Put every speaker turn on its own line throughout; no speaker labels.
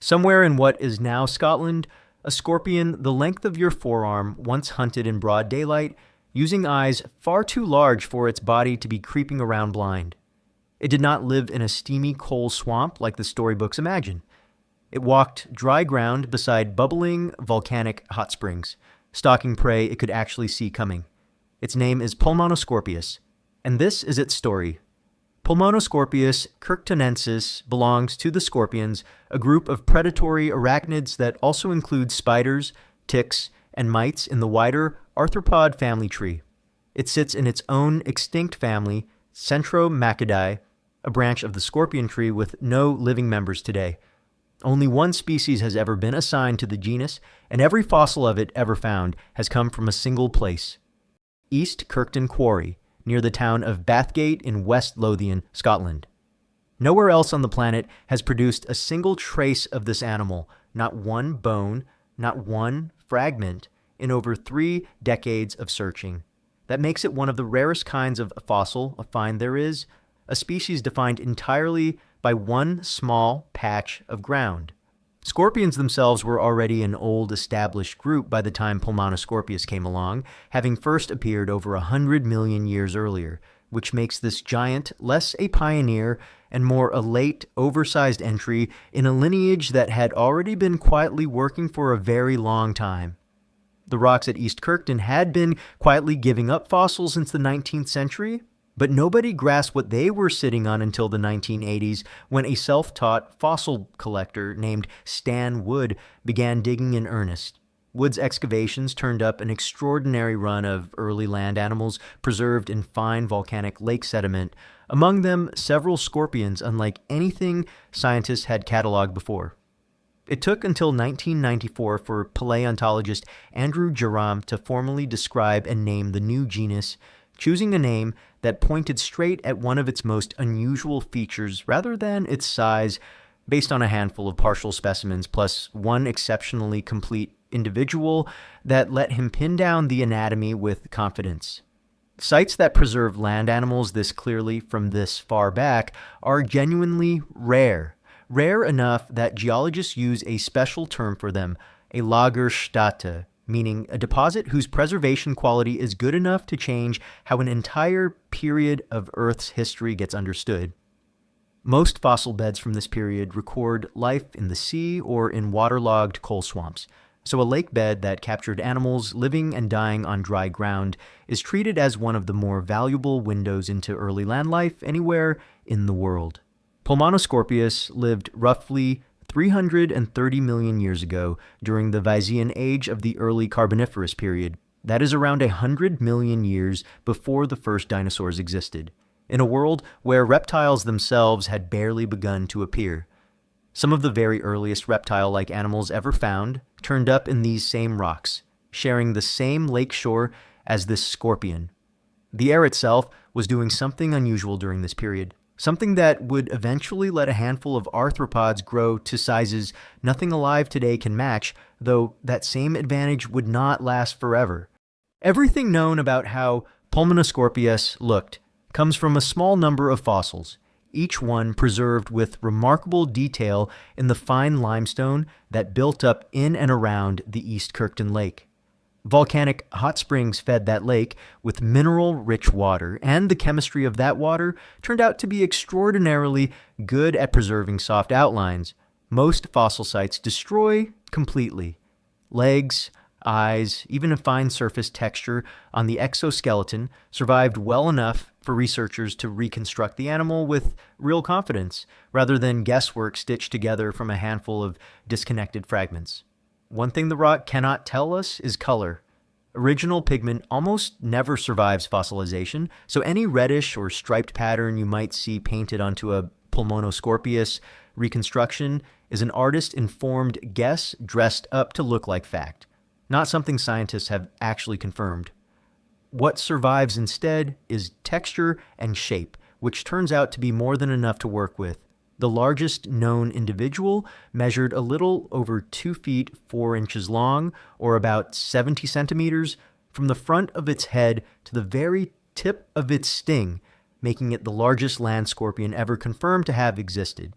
Somewhere in what is now Scotland, a scorpion the length of your forearm once hunted in broad daylight, using eyes far too large for its body to be creeping around blind. It did not live in a steamy coal swamp like the storybooks imagine. It walked dry ground beside bubbling volcanic hot springs, stalking prey it could actually see coming. Its name is Pulmonoscorpius, and this is its story. Pulmonoscorpius kirktonensis belongs to the scorpions, a group of predatory arachnids that also include spiders, ticks, and mites in the wider arthropod family tree. It sits in its own extinct family, Centromacadae, a branch of the scorpion tree with no living members today. Only one species has ever been assigned to the genus, and every fossil of it ever found has come from a single place: East Kirkton Quarry, near the town of Bathgate in West Lothian, Scotland. Nowhere else on the planet has produced a single trace of this animal, not one bone, not one fragment, in over 3 decades of searching. That makes it one of the rarest kinds of fossil find there is, a species defined entirely by one small patch of ground. Scorpions themselves were already an old established group by the time Pulmonoscorpius came along, having first appeared over 100 million years earlier, which makes this giant less a pioneer and more a late, oversized entry in a lineage that had already been quietly working for a very long time. The rocks at East Kirkton had been quietly giving up fossils since the 19th century, but nobody grasped what they were sitting on until the 1980s, when a self-taught fossil collector named Stan Wood began digging in earnest. Wood's excavations turned up an extraordinary run of early land animals preserved in fine volcanic lake sediment, among them several scorpions unlike anything scientists had cataloged before. It took until 1994 for paleontologist Andrew Geram to formally describe and name the new genus, choosing a name that pointed straight at one of its most unusual features rather than its size, based on a handful of partial specimens plus one exceptionally complete individual that let him pin down the anatomy with confidence. Sites that preserve land animals this clearly from this far back are genuinely rare enough that geologists use a special term for them, a Lagerstätte, meaning a deposit whose preservation quality is good enough to change how an entire period of Earth's history gets understood. Most fossil beds from this period record life in the sea or in waterlogged coal swamps, so a lake bed that captured animals living and dying on dry ground is treated as one of the more valuable windows into early land life anywhere in the world. Pulmonoscorpius lived roughly 330 million years ago during the Visean age of the early Carboniferous period. That is around 100 million years before the first dinosaurs existed, in a world where reptiles themselves had barely begun to appear. Some of the very earliest reptile-like animals ever found turned up in these same rocks, sharing the same lake shore as this scorpion. The air itself was doing something unusual during this period. Something that would eventually let a handful of arthropods grow to sizes nothing alive today can match, though that same advantage would not last forever. Everything known about how Pulmonoscorpius looked comes from a small number of fossils, each one preserved with remarkable detail in the fine limestone that built up in and around the East Kirkton Lake. Volcanic hot springs fed that lake with mineral-rich water, and the chemistry of that water turned out to be extraordinarily good at preserving soft outlines. Most fossil sites destroy completely. Legs, eyes, even a fine surface texture on the exoskeleton survived well enough for researchers to reconstruct the animal with real confidence, rather than guesswork stitched together from a handful of disconnected fragments. One thing the rock cannot tell us is color. Original pigment almost never survives fossilization, so any reddish or striped pattern you might see painted onto a Pulmonoscorpius reconstruction is an artist-informed guess dressed up to look like fact, not something scientists have actually confirmed. What survives instead is texture and shape, which turns out to be more than enough to work with. The largest known individual measured a little over 2 feet 4 inches long, or about 70 centimeters, from the front of its head to the very tip of its sting, making it the largest land scorpion ever confirmed to have existed.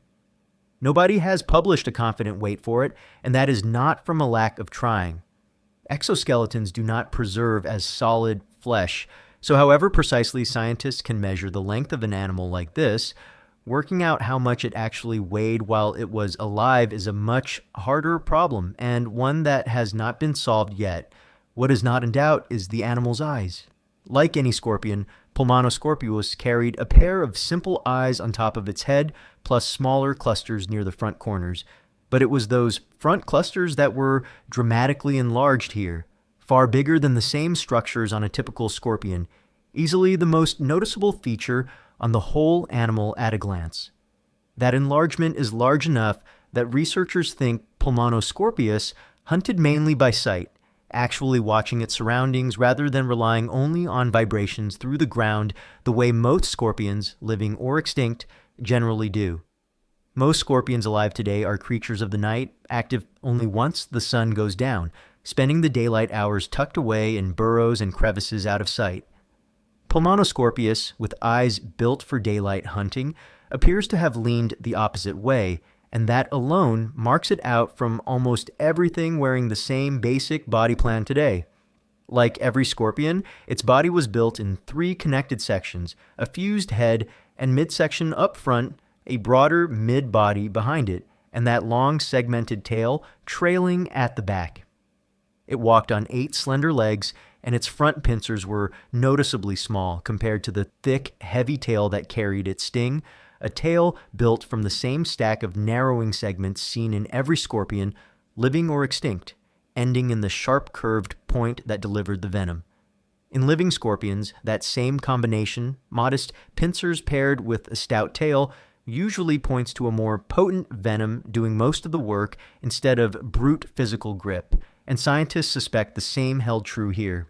Nobody has published a confident weight for it, and that is not from a lack of trying. Exoskeletons do not preserve as solid flesh, so however precisely scientists can measure the length of an animal like this, working out how much it actually weighed while it was alive is a much harder problem, and one that has not been solved yet. What is not in doubt is the animal's eyes. Like any scorpion, Pulmonoscorpius carried a pair of simple eyes on top of its head, plus smaller clusters near the front corners. But it was those front clusters that were dramatically enlarged here, far bigger than the same structures on a typical scorpion, easily the most noticeable feature on the whole animal at a glance. That enlargement is large enough that researchers think Pulmonoscorpius hunted mainly by sight, actually watching its surroundings rather than relying only on vibrations through the ground the way most scorpions, living or extinct, generally do. Most scorpions alive today are creatures of the night, active only once the sun goes down, spending the daylight hours tucked away in burrows and crevices out of sight. Pulmonoscorpius, with eyes built for daylight hunting, appears to have leaned the opposite way, and that alone marks it out from almost everything wearing the same basic body plan today. Like every scorpion, its body was built in 3 connected sections, a fused head and midsection up front, a broader mid-body behind it, and that long segmented tail trailing at the back. It walked on 8 slender legs, and its front pincers were noticeably small compared to the thick, heavy tail that carried its sting, a tail built from the same stack of narrowing segments seen in every scorpion, living or extinct, ending in the sharp curved point that delivered the venom. In living scorpions, that same combination, modest pincers paired with a stout tail, usually points to a more potent venom doing most of the work instead of brute physical grip, and scientists suspect the same held true here.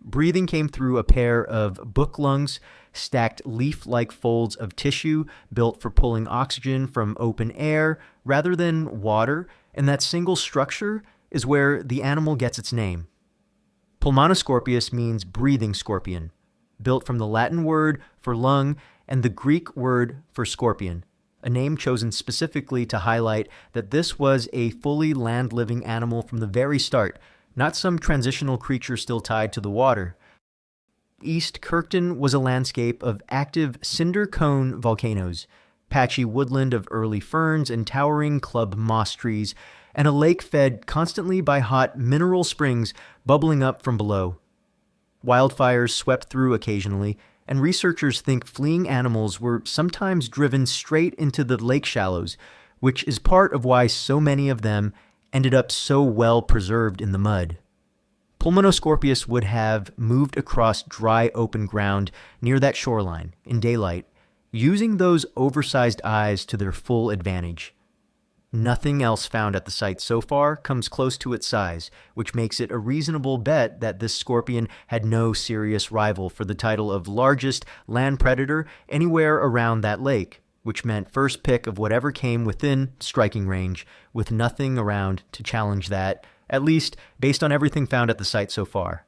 Breathing came through a pair of book lungs, stacked leaf-like folds of tissue built for pulling oxygen from open air rather than water, and that single structure is where the animal gets its name. Pulmonoscorpius means breathing scorpion, built from the Latin word for lung and the Greek word for scorpion, a name chosen specifically to highlight that this was a fully land-living animal from the very start, not some transitional creature still tied to the water. East Kirkton was a landscape of active cinder cone volcanoes, patchy woodland of early ferns and towering club moss trees, and a lake fed constantly by hot mineral springs bubbling up from below. Wildfires swept through occasionally, and researchers think fleeing animals were sometimes driven straight into the lake shallows, which is part of why so many of them ended up so well preserved in the mud. Pulmonoscorpius would have moved across dry open ground near that shoreline in daylight, using those oversized eyes to their full advantage. Nothing else found at the site so far comes close to its size, which makes it a reasonable bet that this scorpion had no serious rival for the title of largest land predator anywhere around that lake, which meant first pick of whatever came within striking range, with nothing around to challenge that, at least based on everything found at the site so far.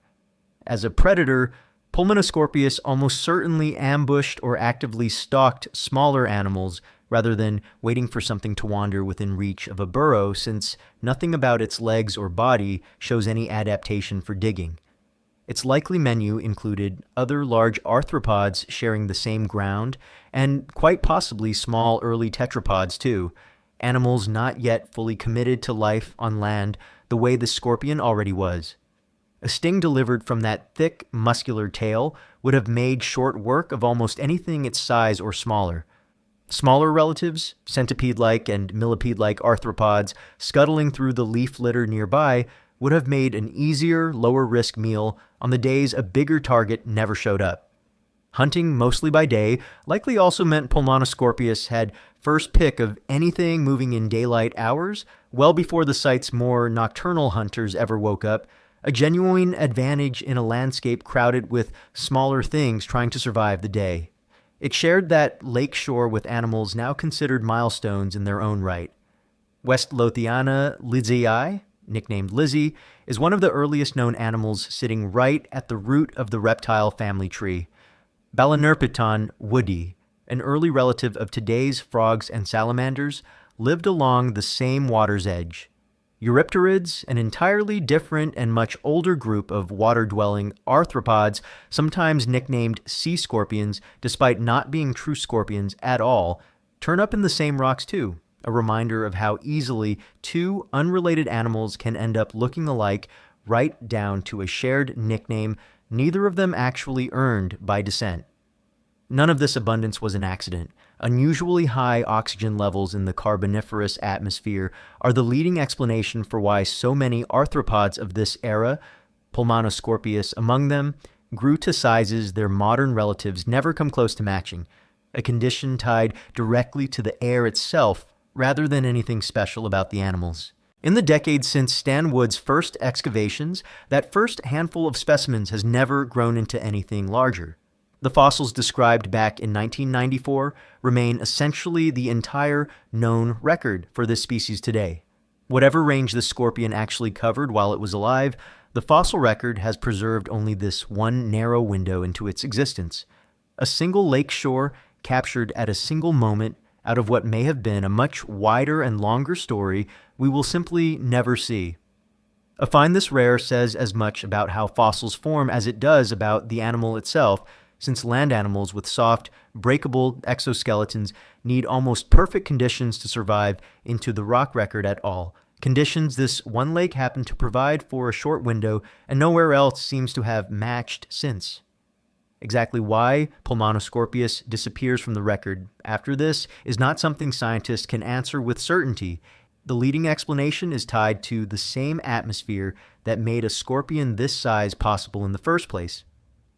As a predator, Pulmonoscorpius almost certainly ambushed or actively stalked smaller animals rather than waiting for something to wander within reach of a burrow, since nothing about its legs or body shows any adaptation for digging. Its likely menu included other large arthropods sharing the same ground, and quite possibly small early tetrapods too, animals not yet fully committed to life on land the way the scorpion already was. A sting delivered from that thick, muscular tail would have made short work of almost anything its size or smaller. Smaller relatives, centipede-like and millipede-like arthropods scuttling through the leaf litter nearby would have made an easier, lower-risk meal on the days a bigger target never showed up. Hunting mostly by day likely also meant Pulmonoscorpius had first pick of anything moving in daylight hours, well before the site's more nocturnal hunters ever woke up, a genuine advantage in a landscape crowded with smaller things trying to survive the day. It shared that lake shore with animals now considered milestones in their own right. West Lothiana lizzii, nicknamed Lizzie, is one of the earliest known animals sitting right at the root of the reptile family tree. Balanurpiton woodii, an early relative of today's frogs and salamanders, lived along the same water's edge. Eurypterids, an entirely different and much older group of water-dwelling arthropods, sometimes nicknamed sea scorpions, despite not being true scorpions at all, turn up in the same rocks too, a reminder of how easily two unrelated animals can end up looking alike right down to a shared nickname neither of them actually earned by descent. None of this abundance was an accident. Unusually high oxygen levels in the Carboniferous atmosphere are the leading explanation for why so many arthropods of this era, Pulmonoscorpius among them, grew to sizes their modern relatives never come close to matching, a condition tied directly to the air itself rather than anything special about the animals. In the decades since Stan Wood's first excavations, that first handful of specimens has never grown into anything larger. The fossils described back in 1994 remain essentially the entire known record for this species today. Whatever range the scorpion actually covered while it was alive, the fossil record has preserved only this one narrow window into its existence. A single lake shore captured at a single moment out of what may have been a much wider and longer story we will simply never see. A find this rare says as much about how fossils form as it does about the animal itself, since land animals with soft, breakable exoskeletons need almost perfect conditions to survive into the rock record at all, conditions this one lake happened to provide for a short window and nowhere else seems to have matched since. Exactly why Pulmonoscorpius disappears from the record after this is not something scientists can answer with certainty. The leading explanation is tied to the same atmosphere that made a scorpion this size possible in the first place.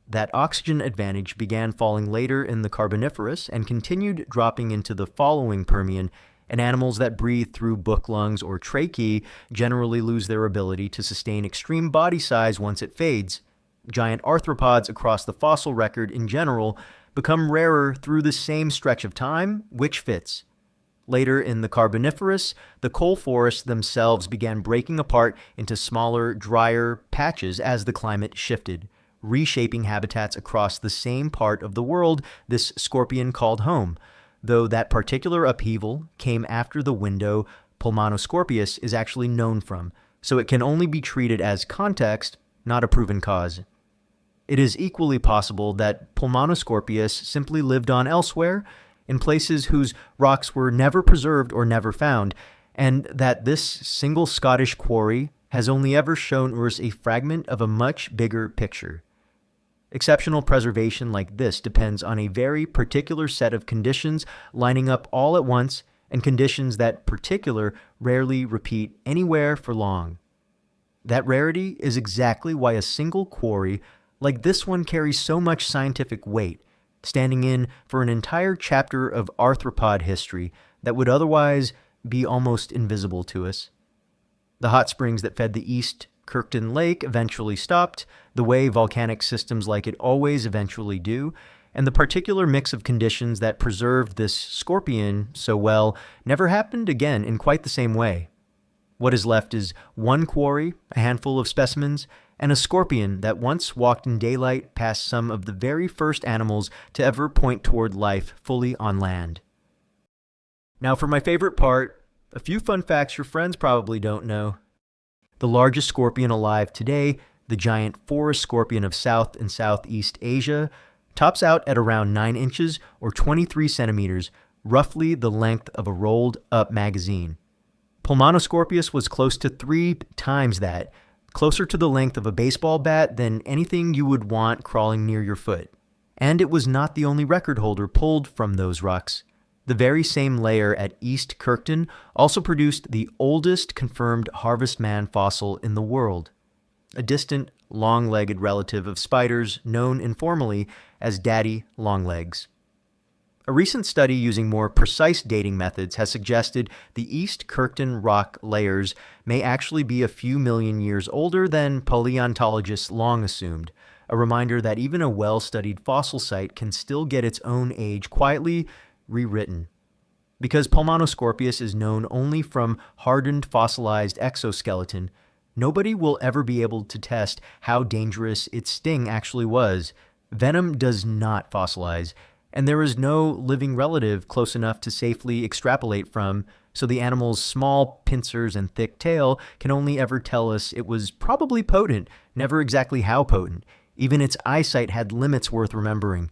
That oxygen advantage began falling later in the Carboniferous and continued dropping into the following Permian, and animals that breathe through book lungs or tracheae generally lose their ability to sustain extreme body size once it fades. Giant arthropods across the fossil record in general become rarer through the same stretch of time, which fits. Later in the Carboniferous, the coal forests themselves began breaking apart into smaller, drier patches as the climate shifted, reshaping habitats across the same part of the world this scorpion called home, though that particular upheaval came after the window Pulmonoscorpius is actually known from, so it can only be treated as context, not a proven cause. It is equally possible that Pulmonoscorpius simply lived on elsewhere, in places whose rocks were never preserved or never found, and that this single Scottish quarry has only ever shown us a fragment of a much bigger picture. Exceptional preservation like this depends on a very particular set of conditions lining up all at once, and conditions that particular rarely repeat anywhere for long. That rarity is exactly why a single quarry like this one carries so much scientific weight, standing in for an entire chapter of arthropod history that would otherwise be almost invisible to us. The hot springs that fed the East Kirkton Lake eventually stopped, the way volcanic systems like it always eventually do, and the particular mix of conditions that preserved this scorpion so well never happened again in quite the same way. What is left is one quarry, a handful of specimens, and a scorpion that once walked in daylight past some of the very first animals to ever point toward life fully on land. Now for my favorite part, a few fun facts your friends probably don't know. The largest scorpion alive today, the giant forest scorpion of South and Southeast Asia, tops out at around 9 inches or 23 centimeters, roughly the length of a rolled-up magazine. Pulmonoscorpius was close to 3 times that, closer to the length of a baseball bat than anything you would want crawling near your foot. And it was not the only record holder pulled from those rocks. The very same layer at East Kirkton also produced the oldest confirmed Harvest Man fossil in the world, a distant, long-legged relative of spiders known informally as daddy longlegs. A recent study using more precise dating methods has suggested the East Kirkton rock layers may actually be a few million years older than paleontologists long assumed, a reminder that even a well-studied fossil site can still get its own age quietly rewritten. Because Pulmonoscorpius is known only from hardened fossilized exoskeleton, nobody will ever be able to test how dangerous its sting actually was. Venom does not fossilize, and there is no living relative close enough to safely extrapolate from, so the animal's small pincers and thick tail can only ever tell us it was probably potent, never exactly how potent. Even its eyesight had limits worth remembering.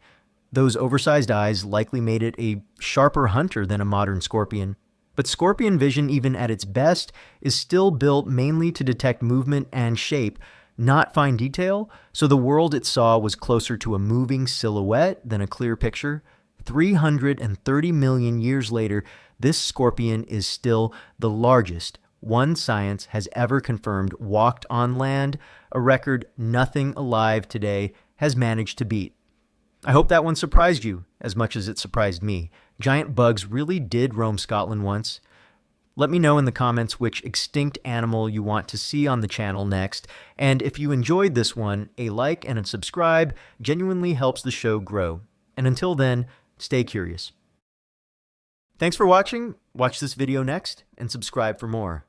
Those oversized eyes likely made it a sharper hunter than a modern scorpion. But scorpion vision, even at its best, is still built mainly to detect movement and shape, not fine detail, so the world it saw was closer to a moving silhouette than a clear picture. 330 million years later, this scorpion is still the largest one science has ever confirmed walked on land, a record nothing alive today has managed to beat. I hope that one surprised you as much as it surprised me. Giant bugs really did roam Scotland once. Let me know in the comments which extinct animal you want to see on the channel next, and if you enjoyed this one, a like and a subscribe genuinely helps the show grow. And until then, stay curious. Thanks for watching, watch this video next, and subscribe for more.